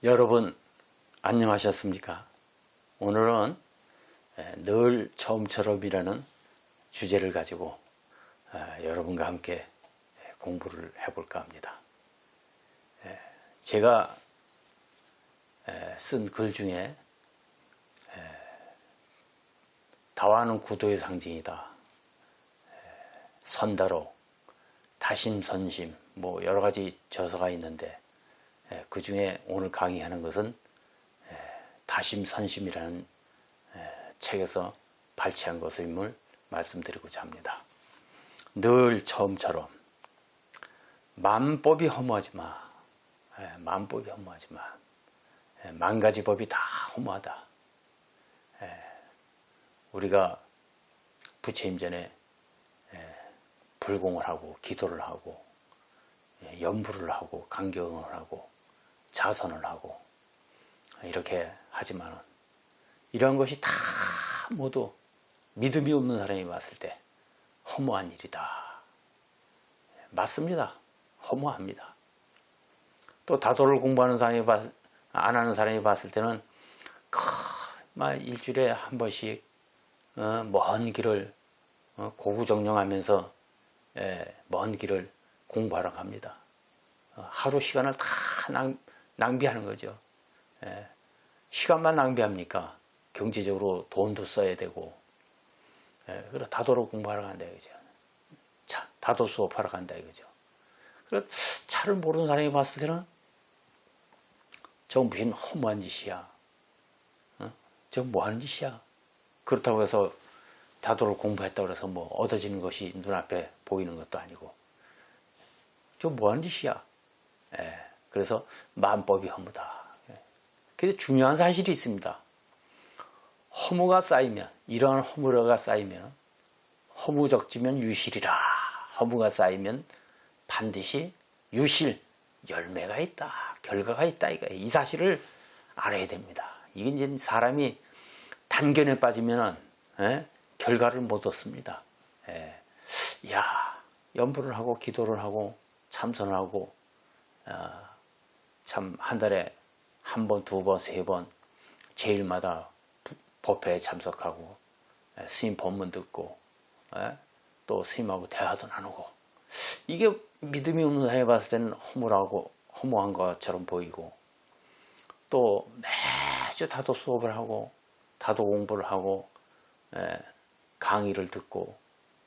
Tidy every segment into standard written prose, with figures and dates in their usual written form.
여러분 안녕하셨습니까? 오늘은 늘 처음처럼이라는 주제를 가지고 여러분과 함께 공부를 해볼까 합니다. 제가 쓴 글 중에 다와는 구도의 상징이다, 선다로, 다심선심, 뭐 여러 가지 저서가 있는데 그 중에 오늘 강의하는 것은 다심선심이라는 책에서 발췌한 것임을 말씀드리고자 합니다. 늘 처음처럼 만법이 허무하지 마. 만법이 허무하지 마. 만가지 법이 다 허무하다. 우리가 부처님 전에 불공을 하고 기도를 하고 연부를 하고 강경을 하고 자선을 하고 이렇게 하지만 이러한 것이 다 모두 믿음이 없는 사람이 봤을 때 허무한 일이다. 맞습니다. 허무합니다. 또 다도를 공부하는 사람이 안 하는 사람이 봤을 때는 일주일에 한 번씩 먼 길을 고구정령하면서 먼 길을 공부하러 갑니다. 하루 시간을 다 낭비하는 거죠. 시간만 낭비합니까? 경제적으로 돈도 써야 되고, 그래 다도로 공부하러 간다 이거죠. 다도 수업하러 간다 이거죠. 그래 차를 모르는 사람이 봤을 때는 저건 무슨 허무한 짓이야. 저건 뭐 하는 짓이야. 그렇다고 해서 다도를 공부했다고 해서 뭐 얻어지는 것이 눈앞에 보이는 것도 아니고, 저 뭐 하는 짓이야. 그래서 만법이 허무다. 그런데 중요한 사실이 있습니다. 허무가 쌓이면, 이러한 허무가 쌓이면, 허무적지면 유실이라. 허무가 쌓이면 반드시 유실, 열매가 있다, 결과가 있다. 이 사실을 알아야 됩니다. 이게 이제 사람이 단견에 빠지면 결과를 못 얻습니다. 연부를 하고 기도를 하고 참선을 하고 참 한 달에 한 번, 두 번, 세 번 제일마다 법회에 참석하고 스님 법문 듣고 또 스님하고 대화도 나누고, 이게 믿음이 없는 사람이 봤을 때는 허무한 것처럼 보이고, 또 매주 다도 수업을 하고 다도 공부를 하고 강의를 듣고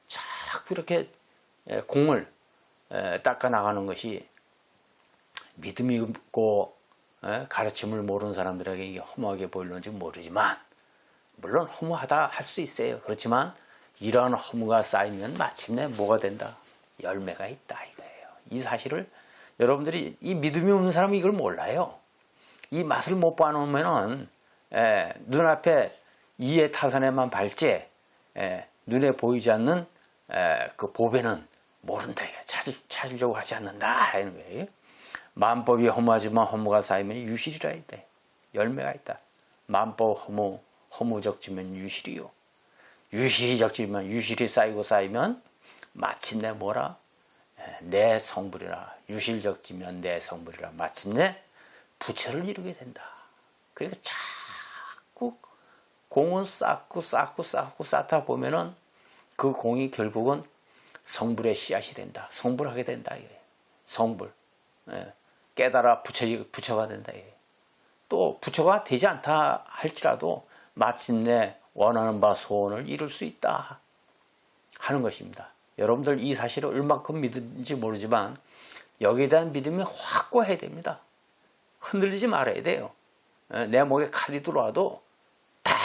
자꾸 이렇게 공을 닦아 나가는 것이 믿음이 없고 가르침을 모르는 사람들에게 이게 허무하게 보이는지 모르지만, 물론 허무하다 할 수 있어요. 그렇지만 이러한 허무가 쌓이면 마침내 뭐가 된다? 열매가 있다 이거예요. 이 사실을 여러분들이, 이 믿음이 없는 사람은 이걸 몰라요. 이 맛을 못 봐놓으면은 눈앞에 이해 타산에만 밟지 눈에 보이지 않는 그 보배는 모른다. 찾으려고 하지 않는다 이런 거예요. 만법이 허무하지만 허무가 쌓이면 유실이라 있다. 열매가 있다. 만법 허무적지면 유실이요. 유실이 적지면, 유실이 쌓이면 마침내 뭐라? 내 성불이라. 유실적지면 내 성불이라. 마침내 부처를 이루게 된다. 그러니까 자꾸 공은 쌓고 쌓다 보면은 그 공이 결국은 성불의 씨앗이 된다. 성불하게 된다. 성불. 깨달아 부처가 된다. 또 부처가 되지 않다 할지라도 마침내 원하는 바 소원을 이룰 수 있다 하는 것입니다. 여러분들 이 사실을 얼마큼 믿는지 모르지만 여기에 대한 믿음이 확고해야 됩니다. 흔들리지 말아야 돼요. 내 목에 칼이 들어와도 딱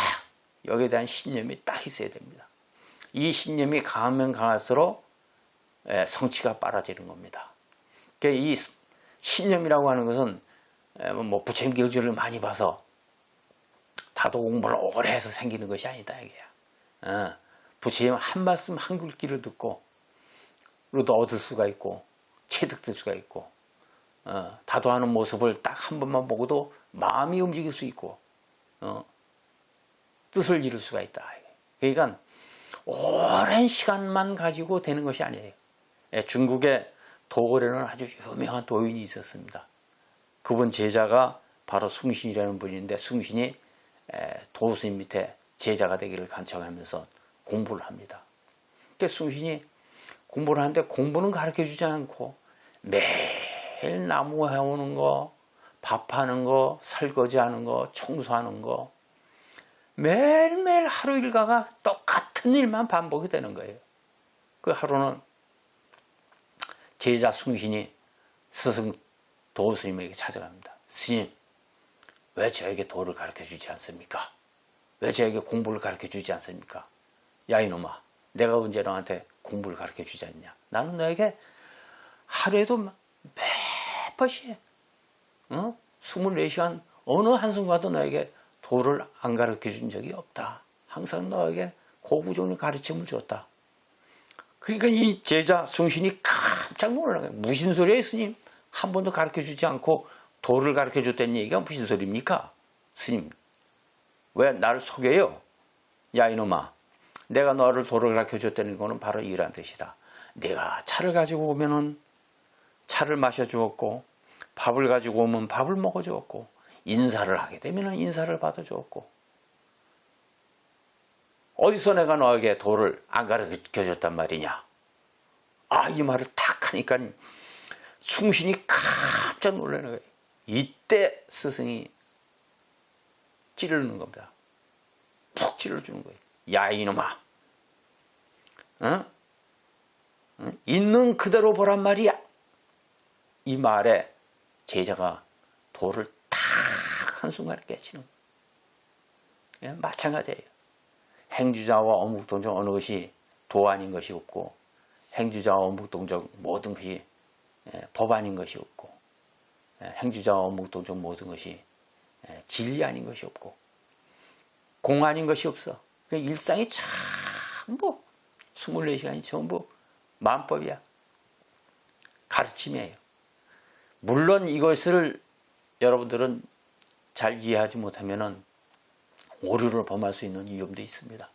여기에 대한 신념이 딱 있어야 됩니다. 이 신념이 강하면 강할수록 성취가 빨라지는 겁니다. 그러니까 이 신념이라고 하는 것은 뭐 부처님 경전을 많이 봐서 다도 공부를 오래 해서 생기는 것이 아니다 이게야. 부처님 한 말씀 한 글귀를 듣고 로도 얻을 수가 있고 체득될 수가 있고, 다도하는 모습을 딱 한 번만 보고도 마음이 움직일 수 있고 뜻을 이룰 수가 있다. 그러니까 오랜 시간만 가지고 되는 것이 아니에요. 중국에 도골에는 아주 유명한 도인이 있었습니다. 그분 제자가 바로 숭신이라는 분인데, 숭신이 도스님 밑에 제자가 되기를 간청하면서 공부를 합니다. 그러니까 숭신이 공부를 하는데 공부는 가르쳐주지 않고 매일 나무 해오는 거, 밥하는 거, 설거지하는 거, 청소하는 거, 매일매일 하루 일과가 똑같은 일만 반복이 되는 거예요. 그 하루는 제자 숭신이 스승 도스님에게 찾아갑니다. 스님, 왜 저에게 도를 가르쳐주지 않습니까? 왜 저에게 공부를 가르쳐주지 않습니까? 야 이놈아, 내가 언제 너한테 공부를 가르쳐주지 않냐? 나는 너에게 하루에도 몇 번씩 24시간 어느 한순간도 너에게 도를 안 가르쳐준 적이 없다. 항상 너에게 고구종의 가르침을 줬다. 그러니까 이 제자 숭신이 깜짝 놀라는 거예요. 무슨 소리예요, 스님? 한 번도 가르쳐주지 않고 도를 가르쳐줬다는 얘기가 무슨 소리입니까? 스님, 왜 나를 속여요? 야 이놈아, 내가 너를 도를 가르쳐줬다는 거는 바로 이러한 뜻이다. 내가 차를 가지고 오면은 차를 마셔주었고, 밥을 가지고 오면 밥을 먹어주었고, 인사를 하게 되면 인사를 받아주었고, 어디서 내가 너에게 도를 안 가르쳐줬단 말이냐? 아, 이 말을 탁 하니까 숭신이 깜짝 놀라는 거예요. 이때 스승이 찌르는 겁니다. 푹 찔러주는 거예요. 야 이놈아, 있는 그대로 보란 말이야. 이 말에 제자가 도를 탁 한순간에 깨치는 거예요. 마찬가지예요. 행주자와 어묵동정 어느 것이 도 아닌 것이 없고, 행주자와 어묵동정 모든 것이 법 아닌 것이 없고, 행주자와 어묵동정 모든 것이 진리 아닌 것이 없고, 공 아닌 것이 없어. 그러니까 일상이 전부 24시간이 전부 만법이야. 가르침이에요. 물론 이것을 여러분들은 잘 이해하지 못하면은 오류를 범할 수 있는 위험도 있습니다.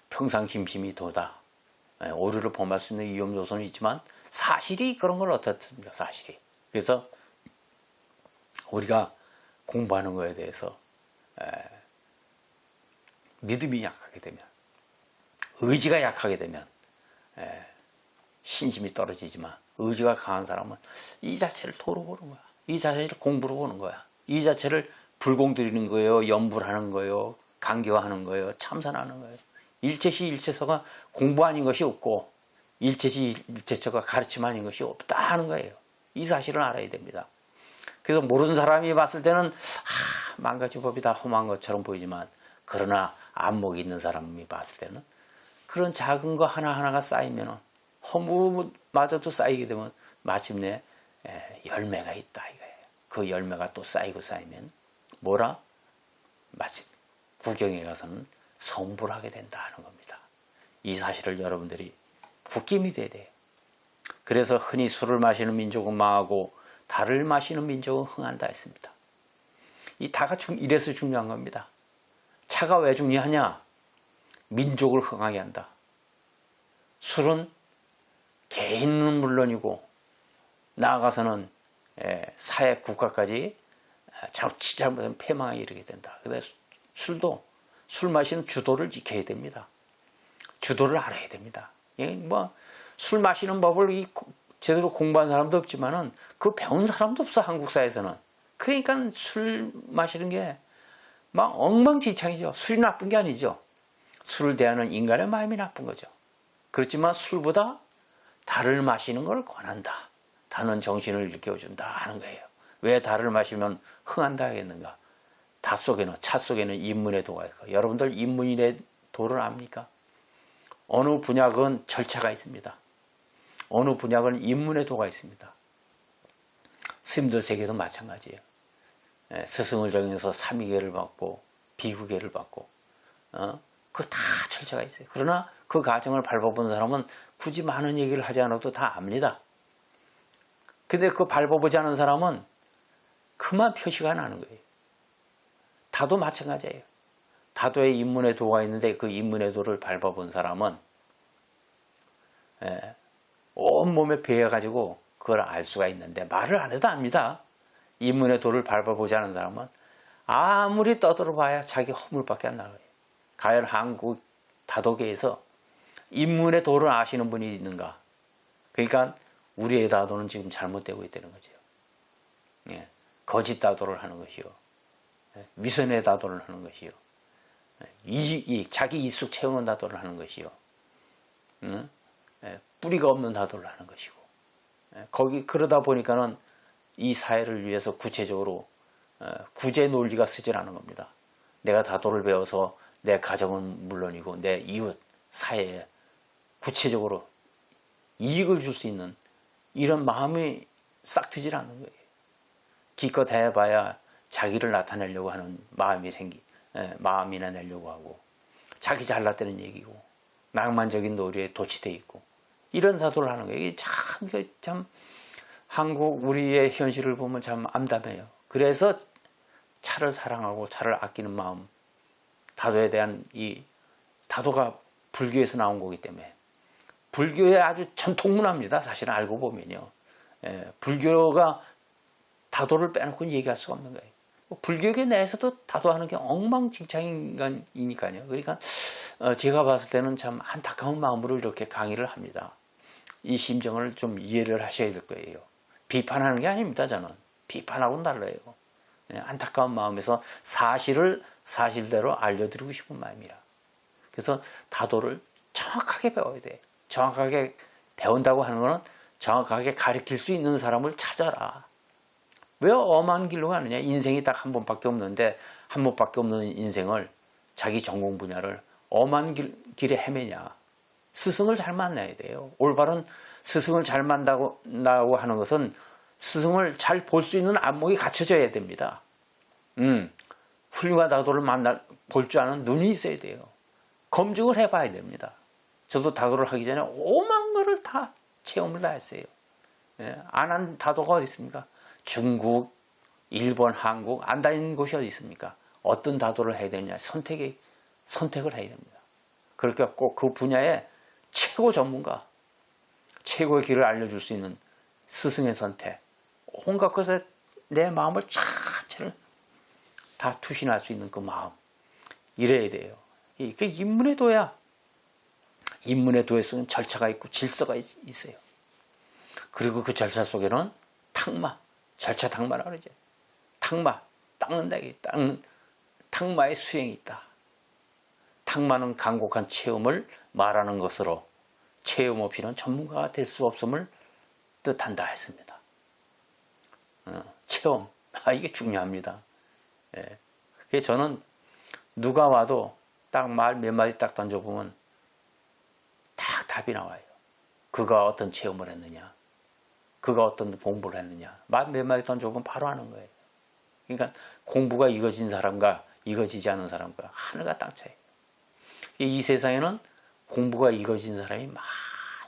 평상심심이 도다. 오류를 범할 수 있는 위험 요소는 있지만 사실이 그런 건 어떻습니까? 사실이. 그래서 우리가 공부하는 거에 대해서 믿음이 약하게 되면, 의지가 약하게 되면 신심이 떨어지지만, 의지가 강한 사람은 이 자체를 도로 보는 거야. 이 자체를 공부로 보는 거야. 이 자체를 불공 드리는 거예요. 염불하는 거예요. 강교하는 거예요. 참선하는 거예요. 일체시 일체서가 공부 아닌 것이 없고, 일체시 일체서가 가르침 아닌 것이 없다 하는 거예요. 이 사실을 알아야 됩니다. 그래서 모르는 사람이 봤을 때는 망가지법이 다 험한 것처럼 보이지만, 그러나 안목이 있는 사람이 봤을 때는 그런 작은 거 하나하나가 쌓이면, 허무마저도 쌓이게 되면 마침내 열매가 있다 이거예요. 그 열매가 또 쌓이고 쌓이면 뭐라? 마치 구경에 가서는 성불 하게 된다는 겁니다. 이 사실을 여러분들이 굳게 믿어야 돼요. 그래서 흔히 술을 마시는 민족은 망하고 달을 마시는 민족은 흥한다 했습니다. 이 다가 이래서 중요한 겁니다. 차가 왜 중요하냐? 민족을 흥하게 한다. 술은 개인은 물론이고 나아가서는 사회 국가까지 잘못하면 폐망에 이르게 된다. 그래서 술도 술 마시는 주도를 지켜야 됩니다. 주도를 알아야 됩니다. 술 마시는 법을 제대로 공부한 사람도 없지만은 그 배운 사람도 없어, 한국 사회에서는. 그러니까 술 마시는 게 막 엉망진창이죠. 술이 나쁜 게 아니죠. 술을 대하는 인간의 마음이 나쁜 거죠. 그렇지만 술보다 달을 마시는 걸 권한다. 다는 정신을 일깨워준다 하는 거예요. 왜 달을 마시면 흥한다 하겠는가? 차 속에는 인문의 도가 있고, 여러분들 인문의 도를 압니까? 어느 분야건 절차가 있습니다. 어느 분야건 인문의 도가 있습니다. 스님들 세계도 마찬가지예요. 스승을 정해서 삼위계를 받고 비구계를 받고 그 다 절차가 있어요. 그러나 그 과정을 밟아본 사람은 굳이 많은 얘기를 하지 않아도 다 압니다. 근데 그 밟아보지 않은 사람은 그만 표시가 나는 거예요. 다도 마찬가지예요. 다도에 인문의 도가 있는데 그 인문의 도를 밟아본 사람은 온몸에 배어가지고 그걸 알 수가 있는데 말을 안 해도 압니다. 인문의 도를 밟아보지 않은 사람은 아무리 떠들어봐야 자기 허물밖에 안 나와요. 과연 한국 다도계에서 인문의 도를 아시는 분이 있는가? 그러니까 우리의 다도는 지금 잘못되고 있다는 거죠. 예, 거짓 다도를 하는 것이요, 위선의 다도를 하는 것이요, 자기 이익 채우는 다도를 하는 것이요, 뿌리가 없는 다도를 하는 것이고, 그러다 보니까는 이 사회를 위해서 구체적으로 구제 논리가 쓰질 않은 겁니다. 내가 다도를 배워서 내 가정은 물론이고 내 이웃 사회에 구체적으로 이익을 줄 수 있는 이런 마음이 싹 트질 않는 거예요. 기껏 해봐야 자기를 나타내려고 하는 마음이나 내려고 하고, 자기 잘났다는 얘기고, 낭만적인 놀이에 도취되어 있고, 이런 사도를 하는 거예요. 이게 참 한국 우리의 현실을 보면 참 암담해요. 그래서 차를 사랑하고 차를 아끼는 마음, 다도에 대한 이 다도가 불교에서 나온 거기 때문에, 불교의 아주 전통문화입니다. 사실은 알고 보면요. 불교가 다도를 빼놓고는 얘기할 수가 없는 거예요. 불교계 내에서도 다도하는 게 엉망진창이니까요. 그러니까 제가 봤을 때는 참 안타까운 마음으로 이렇게 강의를 합니다. 이 심정을 좀 이해를 하셔야 될 거예요. 비판하는 게 아닙니다. 저는 비판하고는 달라요. 안타까운 마음에서 사실을 사실대로 알려드리고 싶은 마음이라. 그래서 다도를 정확하게 배워야 돼. 정확하게 배운다고 하는 거는 정확하게 가르칠 수 있는 사람을 찾아라. 왜 엄한 길로 가느냐? 인생이 딱 한 번밖에 없는데, 한 번밖에 없는 인생을, 자기 전공 분야를 엄한 길에 헤매냐? 스승을 잘 만나야 돼요. 올바른 스승을 잘 만나고 하는 것은 스승을 잘 볼 수 있는 안목이 갖춰져야 됩니다. 훌륭한 다도를 볼 줄 아는 눈이 있어야 돼요. 검증을 해봐야 됩니다. 저도 다도를 하기 전에 오만 거를 다 체험을 다 했어요. 안 한 다도가 어디 있습니까? 중국, 일본, 한국 안 다닌 곳이 어디 있습니까? 어떤 다도를 해야 되느냐, 선택을 해야 됩니다. 그러니까 꼭 그 분야의 최고 전문가, 최고의 길을 알려줄 수 있는 스승의 선택, 온갖 것에 내 마음을 자체를 다 투신할 수 있는 그 마음, 이래야 돼요. 이게 인문의 도야. 인문의 도에 속에는 절차가 있고 질서가 있어요. 그리고 그 절차 속에는 절차 탁마라고 그러죠. 닦는다. 탁마의 수행이 있다. 탁마는 간곡한 체험을 말하는 것으로 체험 없이는 전문가가 될 수 없음을 뜻한다 했습니다. 체험, 이게 중요합니다. 그래서 저는 누가 와도 딱 말 몇 마디 딱 던져보면 딱 답이 나와요. 그가 어떤 체험을 했느냐, 그가 어떤 공부를 했느냐, 말 몇 마디 던져보면 바로 아는 거예요. 그러니까 공부가 이거진 사람과 이거지지 않은 사람과 하늘과 땅 차이. 이 세상에는 공부가 이거진 사람이 많이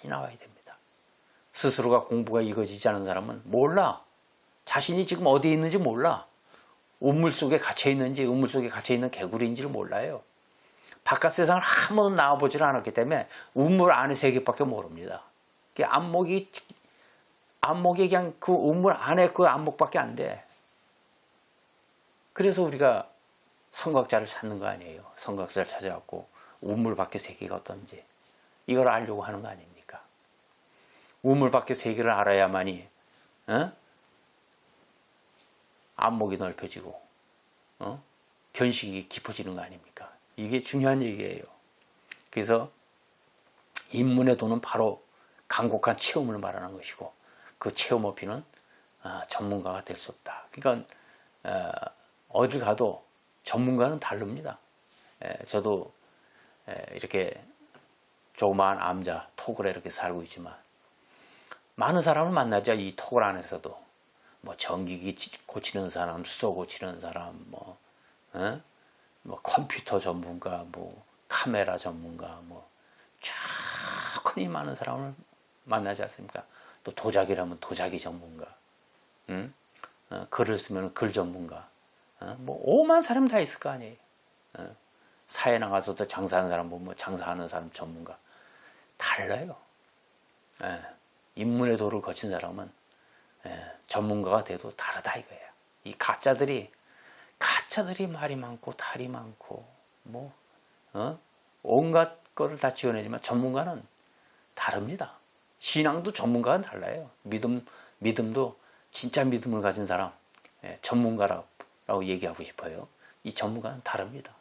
나와야 됩니다. 스스로가 공부가 이거지지 않은 사람은 몰라. 자신이 지금 어디에 있는지 몰라. 우물 속에 갇혀 있는지, 우물 속에 갇혀 있는 개구리인지를 몰라요. 바깥 세상을 한 번도 나와보질 않았기 때문에 우물 안의 세계밖에 모릅니다. 안목이 그냥 그 우물 안에 그 안목밖에 안 돼. 그래서 우리가 성각자를 찾는 거 아니에요. 성각자를 찾아갖고 우물 밖의 세계가 어떤지 이걸 알려고 하는 거 아닙니까? 우물 밖의 세계를 알아야만이 안목이 넓혀지고 견식이 깊어지는 거 아닙니까? 이게 중요한 얘기예요. 그래서 인문의 도는 바로 간곡한 체험을 말하는 것이고, 그 체험 없이는 전문가가 될 수 없다. 그러니까 어딜 가도 전문가는 다릅니다. 저도 이렇게 조그마한 암자 토굴에 이렇게 살고 있지만 많은 사람을 만나죠. 이 토굴 안에서도 뭐 전기기 고치는 사람, 수도 고치는 사람, 뭐 컴퓨터 전문가, 뭐 카메라 전문가, 뭐 쫙 많은 사람을 만나지 않습니까? 또 도자기라면 도자기 전문가, 글을 쓰면 글 전문가, 뭐 오만 사람 다 있을 거 아니에요. 사회 나가서도 장사하는 사람 보면 장사하는 사람 전문가 달라요. 인문의 도를 거친 사람은 전문가가 돼도 다르다 이거예요. 이 가짜들이 말이 많고 탈이 많고 뭐 온갖 거를 다 지어내지만 전문가는 다릅니다. 신앙도 전문가는 달라요. 믿음도 진짜 믿음을 가진 사람, 전문가라고 얘기하고 싶어요. 이 전문가는 다릅니다.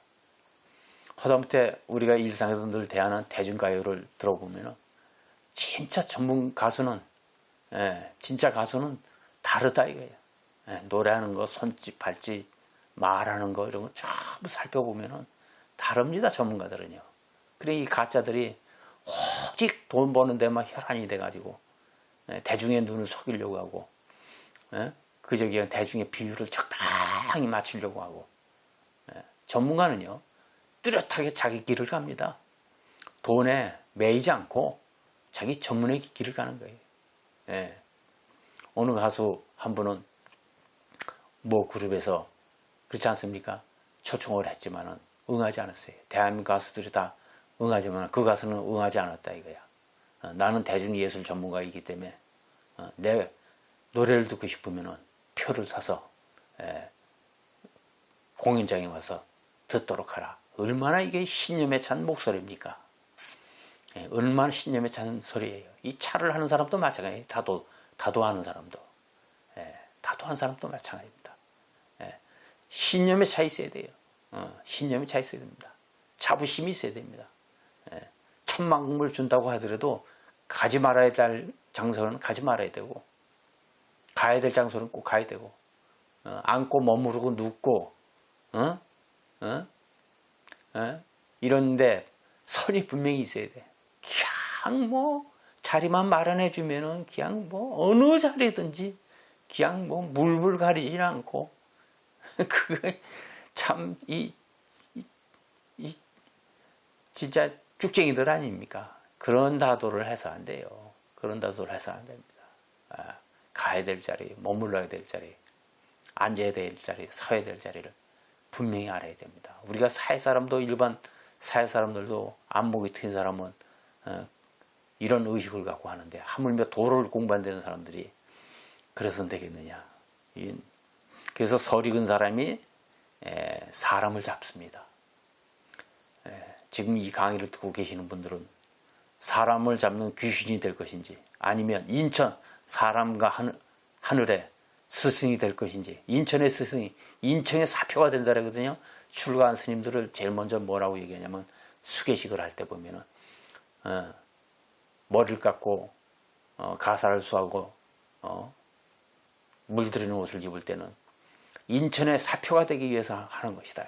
하다못해 우리가 일상에서 늘 대하는 대중가요를 들어보면 진짜 전문 가수는 진짜 가수는 다르다 이거예요. 노래하는 거, 손짓, 발짓, 말하는 거 이런 거 전부 살펴보면 다릅니다. 전문가들은요. 그래 이 가짜들이 오직 돈 버는 데만 혈안이 돼가지고 대중의 눈을 속이려고 하고 그저기 대중의 비율을 적당히 맞추려고 하고 전문가는요 뚜렷하게 자기 길을 갑니다. 돈에 매이지 않고 자기 전문의 길을 가는 거예요. 어느 가수 한 분은 뭐 그룹에서 그렇지 않습니까? 초청을 했지만은 응하지 않았어요. 대한민국 가수들이 다 응하지만 그 가수는 응하지 않았다 이거야. 나는 대중예술 전문가이기 때문에 내 노래를 듣고 싶으면은 표를 사서 공연장에 와서 듣도록 하라. 얼마나 이게 신념에 찬 목소리입니까? 얼마나 신념에 찬 소리예요. 이 차를 하는 사람도 마찬가지예요. 다도하는 사람도. 다도하는 사람도 마찬가지입니다. 신념에 차 있어야 돼요. 신념에 차 있어야 됩니다. 자부심이 있어야 됩니다. 천만금을 준다고 하더라도 가지 말아야 될 장소는 가지 말아야 되고 가야 될 장소는 꼭 가야 되고 앉고 머무르고 눕고 이런데 선이 분명히 있어야 돼. 그냥 뭐 자리만 마련해 주면은 그냥 뭐 어느 자리든지 그냥 뭐 물불 가리지 않고 그게 참 진짜 쭉쟁이들 아닙니까? 그런 다도를 해서 안 돼요. 그런 다도를 해서 안 됩니다. 가야 될 자리, 머물러야 될 자리, 앉아야 될 자리, 서야 될 자리를 분명히 알아야 됩니다. 우리가 사회사람도 일반 사회사람들도 안목이 트인 사람은 이런 의식을 갖고 하는데 하물며 도를 공부한다는 사람들이 그래서는 되겠느냐. 그래서 설익은 사람이 사람을 잡습니다. 지금 이 강의를 듣고 계시는 분들은 사람을 잡는 귀신이 될 것인지 아니면 인천 사람과 하늘의 스승이 될 것인지 인천의 스승이 인천의 사표가 된다 그러거든요. 출가한 스님들을 제일 먼저 뭐라고 얘기하냐면 수계식을 할 때 보면은 머리를 깎고 가사를 수하고 물들이는 옷을 입을 때는 인천의 사표가 되기 위해서 하는 것이다.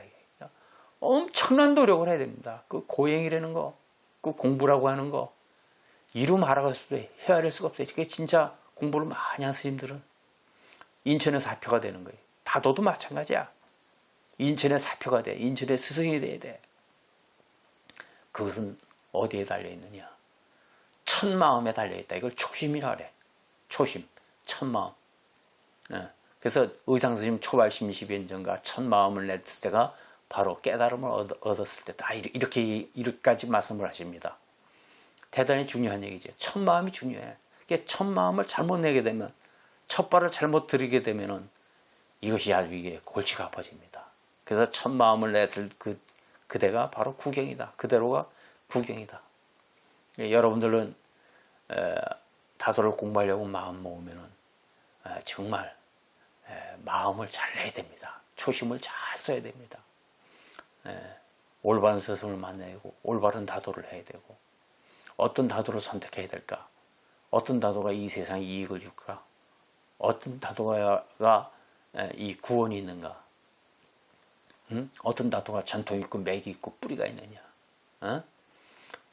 엄청난 노력을 해야 됩니다. 그 고행이라는 거, 그 공부라고 하는 거 이루 말할 수 없어요. 헤아릴 수가 없어요. 그게 진짜 공부를 많이 한 스님들은 인천의 사표가 되는 거예요. 다도도 마찬가지야. 인천의 사표가 돼. 인천의 스승이 돼야 돼. 그것은 어디에 달려있느냐. 첫마음에 달려있다. 이걸 초심이라 그래. 초심, 첫마음. 그래서 의상스님 초발심시변전가 첫마음을 냈을 때가 바로 깨달음을 얻었을 때다. 이렇게까지 말씀을 하십니다. 대단히 중요한 얘기죠. 첫마음이 중요해. 첫마음을 잘못 내게 되면 첫발을 잘못 들이게 되면은 이것이 아주 이게 골치가 아파집니다. 그래서 첫마음을 냈을 그대가 바로 구경이다. 그대로가 구경이다. 여러분들은 다도를 공부하려고 마음 먹으면은 정말 마음을 잘 내야 됩니다. 초심을 잘 써야 됩니다. 올바른 스승을 만나고 올바른 다도를 해야 되고 어떤 다도를 선택해야 될까? 어떤 다도가 이 세상에 이익을 줄까? 어떤 다도가 이 구원이 있는가? 어떤 다도가 전통 있고 맥이 있고 뿌리가 있느냐?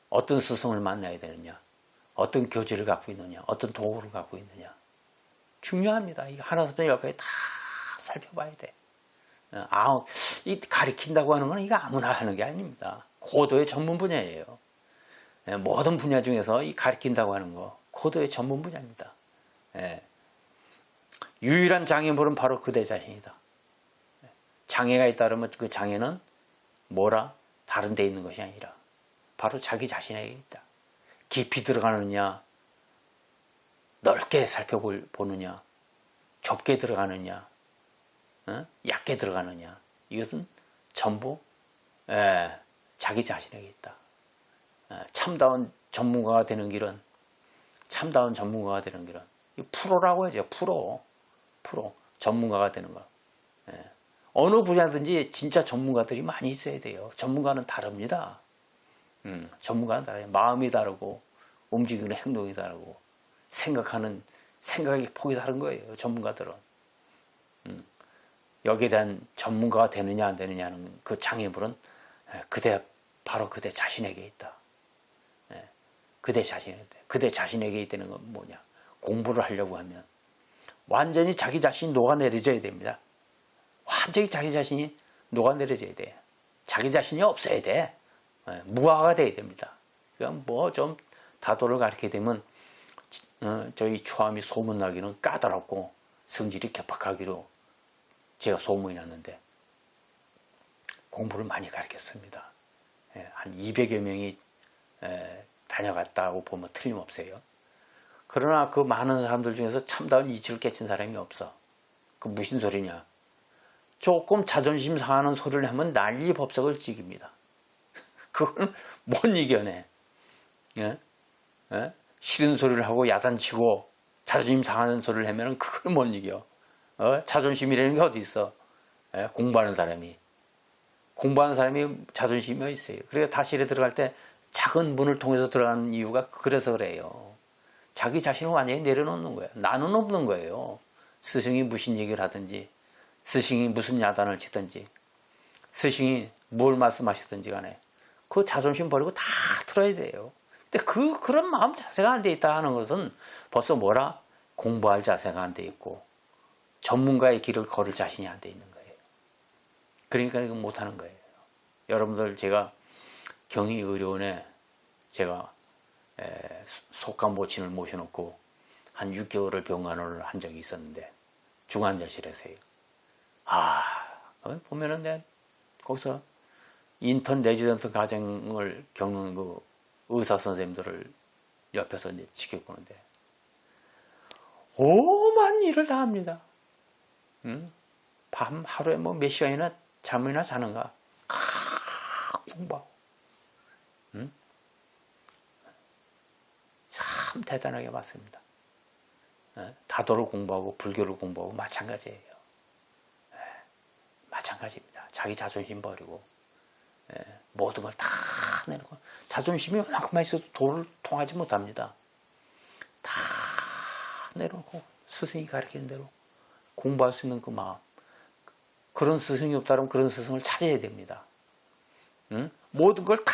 어떤 스승을 만나야 되느냐? 어떤 교제를 갖고 있느냐? 어떤 도구를 갖고 있느냐? 중요합니다. 이거 하나부터 열까지 다 살펴봐야 돼. 이 가리킨다고 하는 건 이거 아무나 하는 게 아닙니다. 고도의 전문 분야예요. 모든 분야 중에서 이 가리킨다고 하는 거 고도의 전문 분야입니다. 유일한 장애물은 바로 그대 자신이다. 장애가 있다면 그 장애는 뭐라? 다른 데 있는 것이 아니라 바로 자기 자신에게 있다. 깊이 들어가느냐, 넓게 살펴보느냐, 좁게 들어가느냐, 얕게 들어가느냐. 이것은 전부 자기 자신에게 있다. 참다운 전문가가 되는 길은 프로라고 하죠. 프로 전문가가 되는 거. 어느 분야든지 진짜 전문가들이 많이 있어야 돼요. 전문가는 다릅니다. 전문가는 다르요. 마음이 다르고 움직이는 행동이 다르고 생각의 폭이 다른 거예요. 전문가들은. 여기에 대한 전문가가 되느냐 안 되느냐는 그 장애물은 바로 그대 자신에게 있다. 그대 자신에게 있다는 건 뭐냐. 공부를 하려고 하면 완전히 자기 자신이 녹아내려져야 됩니다. 완전히 자기 자신이 녹아내려져야 돼. 자기 자신이 없어야 돼. 무아가 돼야 됩니다. 그냥 뭐 좀 다도를 가르치게 되면 저희 초암이 소문나기는 까다롭고 성질이 개팍하기로 제가 소문이 났는데 공부를 많이 가르쳤습니다. 한 200여 명이 다녀갔다고 보면 틀림없어요. 그러나 그 많은 사람들 중에서 참다운 이치를 깨친 사람이 없어. 그 무슨 소리냐. 조금 자존심 상하는 소리를 하면 난리 법석을 찍입니다. 그걸 못 이겨내. 싫은 소리를 하고 야단치고 자존심 상하는 소리를 하면 그걸 못 이겨. 자존심이라는 게 어디 있어. 공부하는 사람이 자존심이 어디 있어요. 그래서 다실에 들어갈 때 작은 문을 통해서 들어가는 이유가 그래서 그래요. 자기 자신을 완전히 내려놓는 거예요. 나는 없는 거예요. 스승이 무슨 얘기를 하든지, 스승이 무슨 야단을 치든지, 스승이 뭘 말씀하시든지 간에 그 자존심 버리고 다 들어야 돼요. 근데 그런 마음 자세가 안 돼 있다 하는 것은 벌써 공부할 자세가 안 돼 있고 전문가의 길을 걸을 자신이 안 돼 있는 거예요. 그러니까 이거 못 하는 거예요. 여러분들 제가 경희의료원에 제가 속감모친을 모셔놓고 한 6개월을 병간호를 한 적이 있었는데 중환자실에서요. 보면은 거기서 인턴 레지던트 과정을 겪는 그 의사 선생님들을 옆에서 이제 지켜보는데 오만 일을 다 합니다. 밤 하루에 뭐 몇 시간이나 잠이나 자는가 공부하고 참 대단하게 봤습니다. 다도를 공부하고 불교를 공부하고 마찬가지예요. 마찬가지입니다. 자기 자존심 버리고 모든 걸 다 내놓고 자존심이 얼마큼만 있어도 도를 통하지 못합니다. 다 내놓고 스승이 가르치는 대로 공부할 수 있는 그 마음. 그런 스승이 없다면 그런 스승을 찾아야 됩니다. 모든 걸 다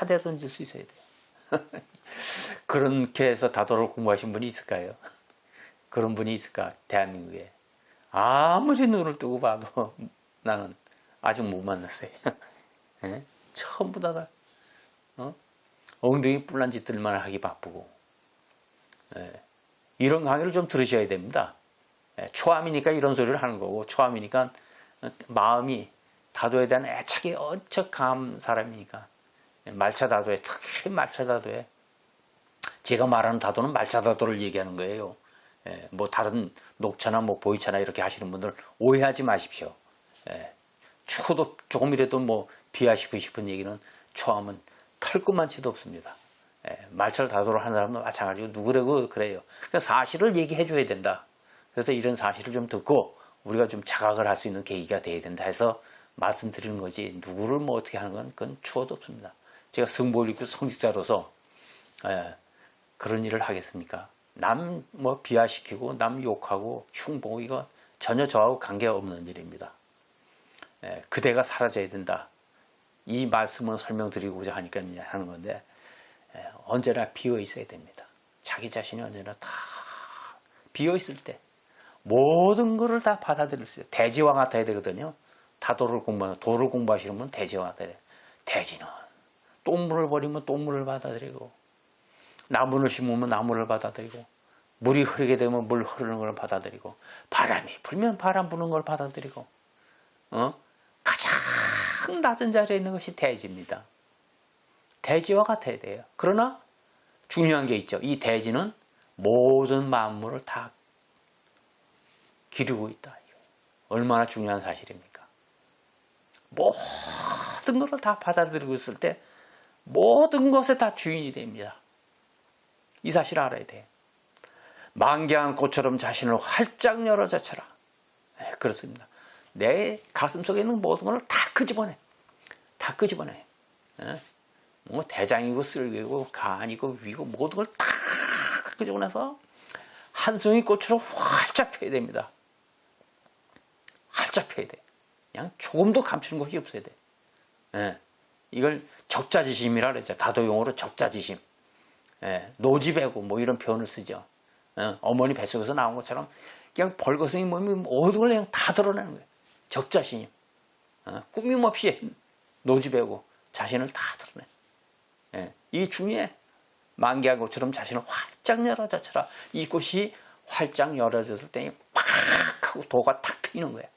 내던질 수 있어야 돼요. 그렇게 해서 다도를 공부하신 분이 있을까요? 그런 분이 있을까? 대한민국에. 아무리 눈을 뜨고 봐도 나는 아직 못 만났어요. 전부 다 엉덩이 뿔난 짓들만 하기 바쁘고 이런 강의를 좀 들으셔야 됩니다. 초암이니까 이런 소리를 하는 거고 초암이니까 마음이 다도에 대한 애착이 엄청 강한 사람이니까 말차다도에 특히 말차다도에 제가 말하는 다도는 말차다도를 얘기하는 거예요. 뭐 다른 녹차나 뭐 보이차나 이렇게 하시는 분들 오해하지 마십시오. 초도 조금이라도 뭐 비하시고 싶은 얘기는 초암은 털끝만치도 없습니다. 말차를 다도를 하는 사람도 마찬가지고 누구라고 그래요. 그러니까 사실을 얘기해 줘야 된다. 그래서 이런 사실을 좀 듣고 우리가 좀 자각을 할 수 있는 계기가 돼야 된다 해서 말씀드리는 거지 누구를 뭐 어떻게 하는 건 그건 추호도 없습니다. 제가 성보일교 성직자로서 그런 일을 하겠습니까? 남 뭐 비하시키고 남 욕하고 흉보고 이거 전혀 저하고 관계없는 일입니다. 그대가 사라져야 된다. 이 말씀을 설명드리고자 하니까 하는 건데 언제나 비어 있어야 됩니다. 자기 자신이 언제나 다 비어 있을 때 모든 것을 다 받아들일 수 있어요. 대지와 같아야 되거든요. 다도를 공부하는 도를 공부하시는 분은 대지와 같아야 돼요. 대지는 똥물을 버리면 똥물을 받아들이고 나무를 심으면 나무를 받아들이고 물이 흐르게 되면 물 흐르는 걸 받아들이고 바람이 불면 바람 부는 걸 받아들이고 가장 낮은 자리에 있는 것이 대지입니다. 대지와 같아야 돼요. 그러나 중요한 게 있죠. 이 대지는 모든 만물을 다 기르고 있다. 얼마나 중요한 사실입니까? 모든 것을 다 받아들이고 있을 때 모든 것에 다 주인이 됩니다. 이 사실을 알아야 돼. 만개한 꽃처럼 자신을 활짝 열어 젖혀라. 네, 그렇습니다. 내 가슴 속에 있는 모든 것을 다 끄집어내. 다 끄집어내. 네? 뭐 대장이고 쓸개고 간이고 위고 모든 걸 다 끄집어내서 한 송이 꽃으로 활짝 펴야 됩니다. 활짝 펴야 돼. 그냥 조금도 감추는 것이 없어야 돼. 네. 이걸 적자지심이라 그러죠. 다도용어로 적자지심. 네. 노지배고 뭐 이런 표현을 쓰죠. 네. 어머니 뱃속에서 나온 것처럼 그냥 벌거숭이 몸이 모든 걸 그냥 다 드러내는 거예요. 적자심. 꾸밈없이 노지배고 자신을 다 드러내. 네. 이 중에 만개한 것처럼 자신을 활짝 열어 젖혀라. 이 꽃이 활짝 열어졌을 때 팍 하고 도가 탁 트이는 거예요.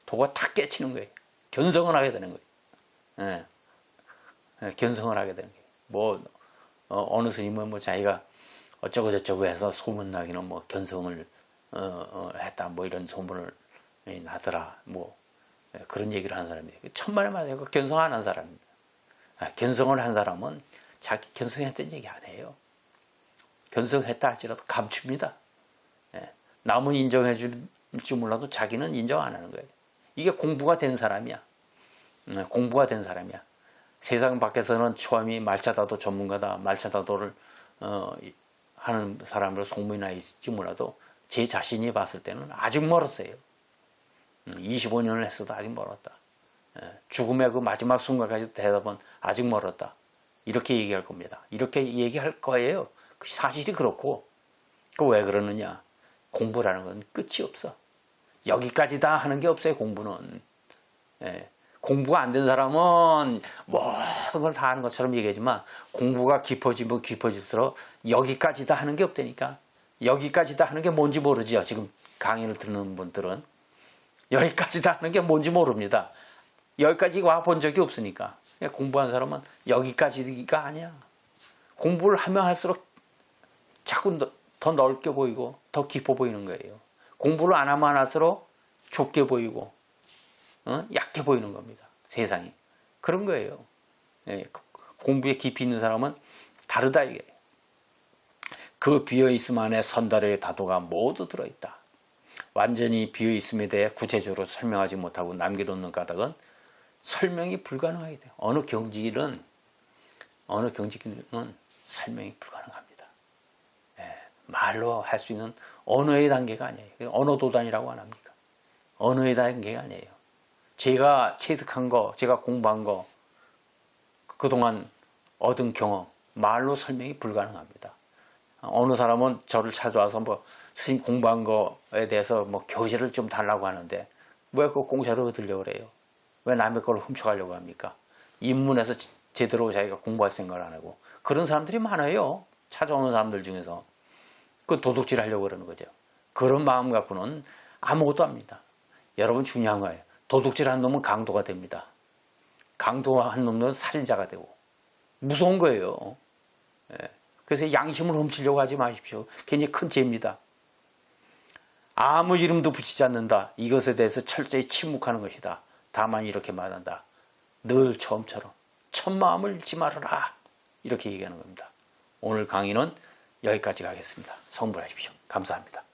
도가 탁 깨치는 거예요. 견성을 하게 되는 거예요. 예. 견성을 하게 되는 거예요. 뭐 어느 스님은 뭐 자기가 어쩌고 저쩌고 해서 소문나기는 뭐 견성을 했다 뭐 이런 소문을 나더라 뭐 그런 얘기를 하는 사람이에요. 천만에 맞아요. 견성 안 한 사람입니다. 견성을 한 사람은 자기 견성했다는 얘기 안 해요. 견성했다 할지라도 감춥니다. 예. 남은 인정해 줄지 몰라도 자기는 인정 안 하는 거예요. 이게 공부가 된 사람이야. 공부가 된 사람이야. 세상 밖에서는 처음이 말차다도 전문가다, 말차다도를 하는 사람으로 소문이 나 있을지 몰라도 제 자신이 봤을 때는 아직 멀었어요. 25년을 했어도 아직 멀었다. 죽음의 그 마지막 순간까지 대답은 아직 멀었다. 이렇게 얘기할 겁니다. 이렇게 얘기할 거예요. 사실이 그렇고. 왜 그러느냐. 공부라는 건 끝이 없어. 여기까지다 하는 게 없어요. 공부는. 공부가 안 된 사람은 모든 걸 다 아는 것처럼 얘기하지만 공부가 깊어지면 깊어질수록 여기까지다 하는 게 없다니까. 여기까지다 하는 게 뭔지 모르죠. 지금 강의를 듣는 분들은. 여기까지다 하는 게 뭔지 모릅니다. 여기까지 와본 적이 없으니까. 공부한 사람은 여기까지가 아니야. 공부를 하면 할수록 자꾸 더 넓게 보이고 더 깊어 보이는 거예요. 공부를 안 하면 할수록 좁게 보이고 약해 보이는 겁니다. 세상이. 그런 거예요. 공부에 깊이 있는 사람은 다르다 이게. 그 비어있음 안에 선달의 다도가 모두 들어있다. 완전히 비어있음에 대해 구체적으로 설명하지 못하고 남겨놓는 까닭은 설명이 불가능하게 돼요. 어느 경지는 설명이 불가능합니다. 말로 할 수 있는 언어의 단계가 아니에요. 언어 도단이라고 안 합니까? 언어의 단계가 아니에요. 제가 체득한 거, 제가 공부한 거, 그동안 얻은 경험, 말로 설명이 불가능합니다. 어느 사람은 저를 찾아와서 뭐 스님 공부한 거에 대해서 뭐 교재를 좀 달라고 하는데 왜 그 공짜로 얻으려고 그래요? 왜 남의 걸 훔쳐가려고 합니까? 입문해서 제대로 자기가 공부할 생각을 안 하고 그런 사람들이 많아요. 찾아오는 사람들 중에서. 그 도둑질 하려고 그러는 거죠. 그런 마음 갖고는 아무것도 합니다. 여러분 중요한 거예요. 도둑질한 놈은 강도가 됩니다. 강도한 놈은 살인자가 되고 무서운 거예요. 그래서 양심을 훔치려고 하지 마십시오. 굉장히 큰 죄입니다. 아무 이름도 붙이지 않는다. 이것에 대해서 철저히 침묵하는 것이다. 다만 이렇게 말한다. 늘 처음처럼 첫마음을 잃지 말아라. 이렇게 얘기하는 겁니다. 오늘 강의는 여기까지 가겠습니다. 성불하십시오. 감사합니다.